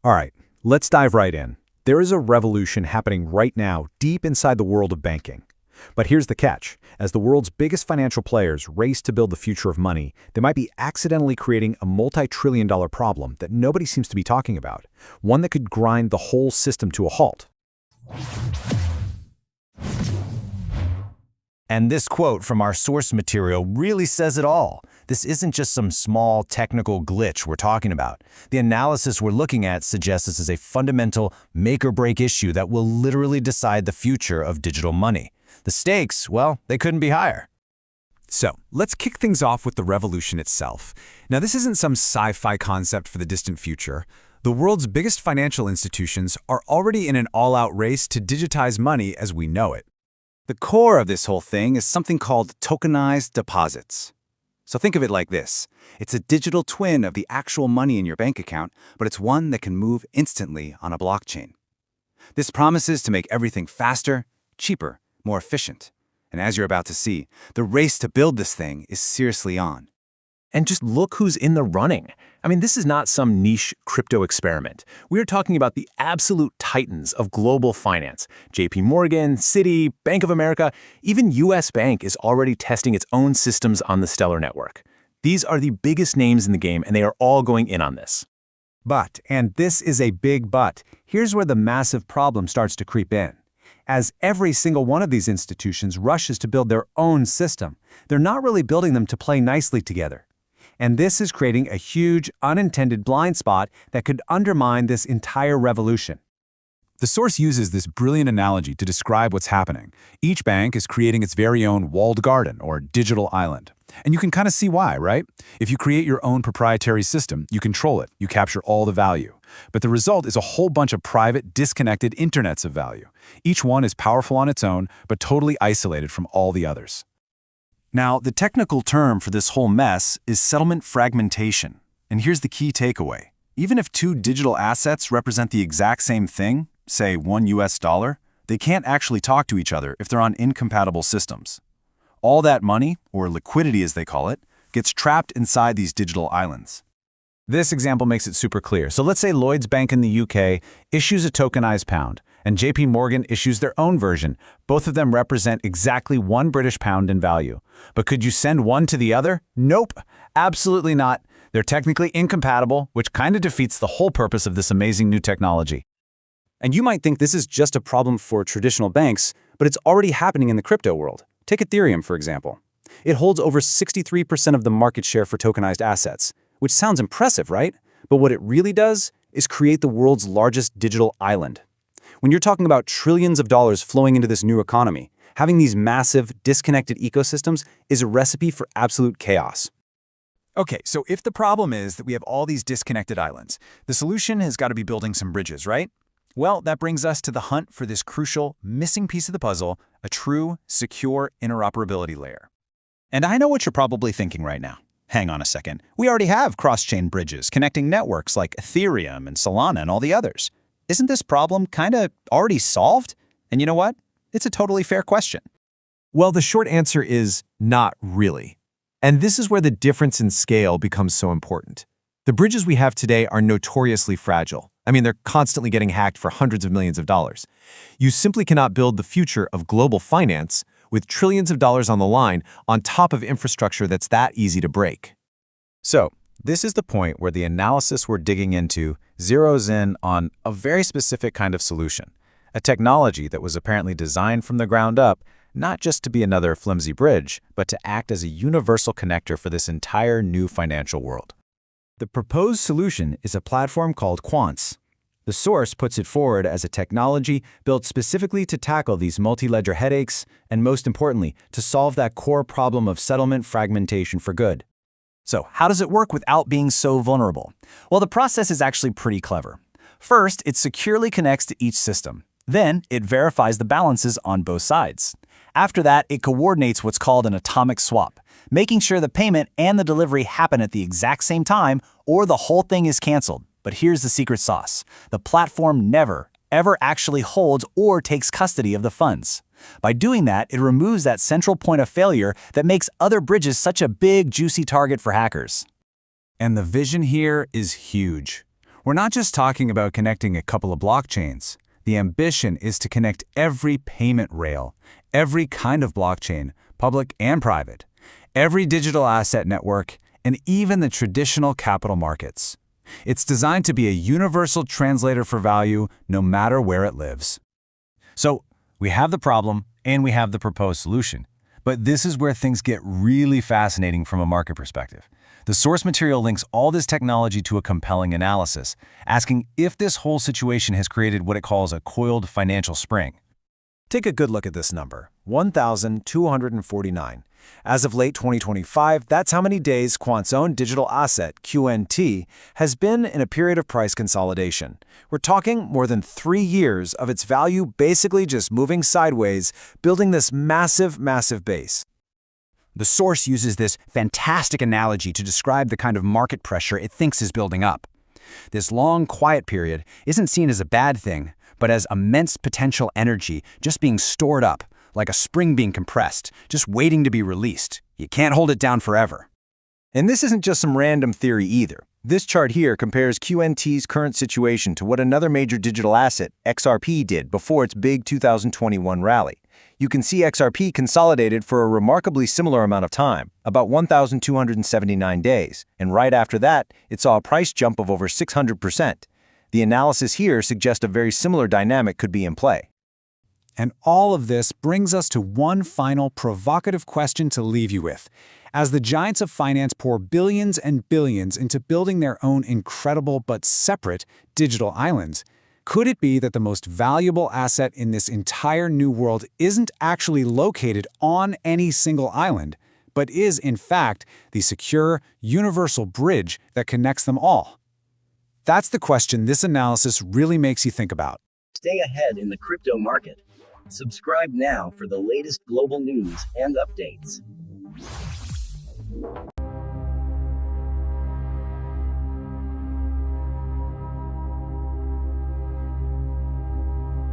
All right, let's dive right in. There is a revolution happening right now deep inside the world of banking. But here's the catch. As the world's biggest financial players race to build the future of money, they might be accidentally creating a multi-trillion-dollar problem that nobody seems to be talking about, one that could grind the whole system to a halt. And this quote from our source material really says it all. This isn't just some small technical glitch we're talking about. The analysis we're looking at suggests this is a fundamental make-or-break issue that will literally decide the future of digital money. The stakes, well, they couldn't be higher. So, let's kick things off with the revolution itself. Now, this isn't some sci-fi concept for the distant future. The world's biggest financial institutions are already in an all-out race to digitize money as we know it. The core of this whole thing is something called tokenized deposits. So think of it like this. It's a digital twin of the actual money in your bank account, but it's one that can move instantly on a blockchain. This promises to make everything faster, cheaper, more efficient. And as you're about to see, the race to build this thing is seriously on. And just look who's in the running. I mean, this is not some niche crypto experiment. We are talking about the absolute titans of global finance. JP Morgan, Citi, Bank of America, even US Bank is already testing its own systems on the Stellar network. These are the biggest names in the game, and they are all going in on this. But, and this is a big but, here's where the massive problem starts to creep in. As every single one of these institutions rushes to build their own system, they're not really building them to play nicely together. And this is creating a huge, unintended blind spot that could undermine this entire revolution. The source uses this brilliant analogy to describe what's happening. Each bank is creating its very own walled garden or digital island. And you can kind of see why, right? If you create your own proprietary system, you control it, you capture all the value. But the result is a whole bunch of private, disconnected internets of value. Each one is powerful on its own, but totally isolated from all the others. Now, the technical term for this whole mess is settlement fragmentation. And here's the key takeaway. Even if two digital assets represent the exact same thing, say $1, they can't actually talk to each other if they're on incompatible systems. All that money, or liquidity as they call it, gets trapped inside these digital islands. This example makes it super clear. So let's say Lloyds Bank in the UK issues a tokenized pound, and JP Morgan issues their own version. Both of them represent exactly one British pound in value. But could you send one to the other? Nope, absolutely not. They're technically incompatible, which kind of defeats the whole purpose of this amazing new technology. And you might think this is just a problem for traditional banks, but it's already happening in the crypto world. Take Ethereum, for example. It holds over 63% of the market share for tokenized assets, which sounds impressive, right? But what it really does is create the world's largest digital island. When you're talking about trillions of dollars flowing into this new economy, having these massive, disconnected ecosystems is a recipe for absolute chaos. Okay, so if the problem is that we have all these disconnected islands, the solution has got to be building some bridges, right? Well, that brings us to the hunt for this crucial, missing piece of the puzzle, a true, secure interoperability layer. And I know what you're probably thinking right now. Hang on a second. We already have cross-chain bridges connecting networks like Ethereum and Solana and all the others. Isn't this problem kind of already solved? And you know what? It's a totally fair question. Well, the short answer is not really. And this is where the difference in scale becomes so important. The bridges we have today are notoriously fragile. I mean, they're constantly getting hacked for hundreds of millions of dollars. You simply cannot build the future of global finance with trillions of dollars on the line on top of infrastructure that's that easy to break. So, this is the point where the analysis we're digging into zeroes in on a very specific kind of solution, a technology that was apparently designed from the ground up, not just to be another flimsy bridge, but to act as a universal connector for this entire new financial world. The proposed solution is a platform called Quant. The source puts it forward as a technology built specifically to tackle these multi-ledger headaches and, most importantly, to solve that core problem of settlement fragmentation for good. So how does it work without being so vulnerable? Well, the process is actually pretty clever. First, it securely connects to each system. Then, it verifies the balances on both sides. After that, it coordinates what's called an atomic swap, making sure the payment and the delivery happen at the exact same time or the whole thing is canceled. But here's the secret sauce. The platform never, ever actually holds or takes custody of the funds. By doing that, it removes that central point of failure that makes other bridges such a big, juicy target for hackers. And the vision here is huge. We're not just talking about connecting a couple of blockchains. The ambition is to connect every payment rail, every kind of blockchain, public and private, every digital asset network, and even the traditional capital markets. It's designed to be a universal translator for value, no matter where it lives. So, we have the problem, and we have the proposed solution. But this is where things get really fascinating from a market perspective. The source material links all this technology to a compelling analysis, asking if this whole situation has created what it calls a coiled financial spring. Take a good look at this number, 1,249. As of late 2025, that's how many days Quant's own digital asset, QNT, has been in a period of price consolidation. We're talking more than 3 years of its value basically just moving sideways, building this massive, massive base. The source uses this fantastic analogy to describe the kind of market pressure it thinks is building up. This long, quiet period isn't seen as a bad thing, but as immense potential energy just being stored up, like a spring being compressed, just waiting to be released. You can't hold it down forever. And this isn't just some random theory either. This chart here compares QNT's current situation to what another major digital asset, XRP, did before its big 2021 rally. You can see XRP consolidated for a remarkably similar amount of time, about 1,279 days, and right after that, it saw a price jump of over 600%. The analysis here suggests a very similar dynamic could be in play. And all of this brings us to one final provocative question to leave you with. As the giants of finance pour billions and billions into building their own incredible but separate digital islands, could it be that the most valuable asset in this entire new world isn't actually located on any single island, but is, in fact, the secure, universal bridge that connects them all? That's the question this analysis really makes you think about. Stay ahead in the crypto market. Subscribe now for the latest global news and updates.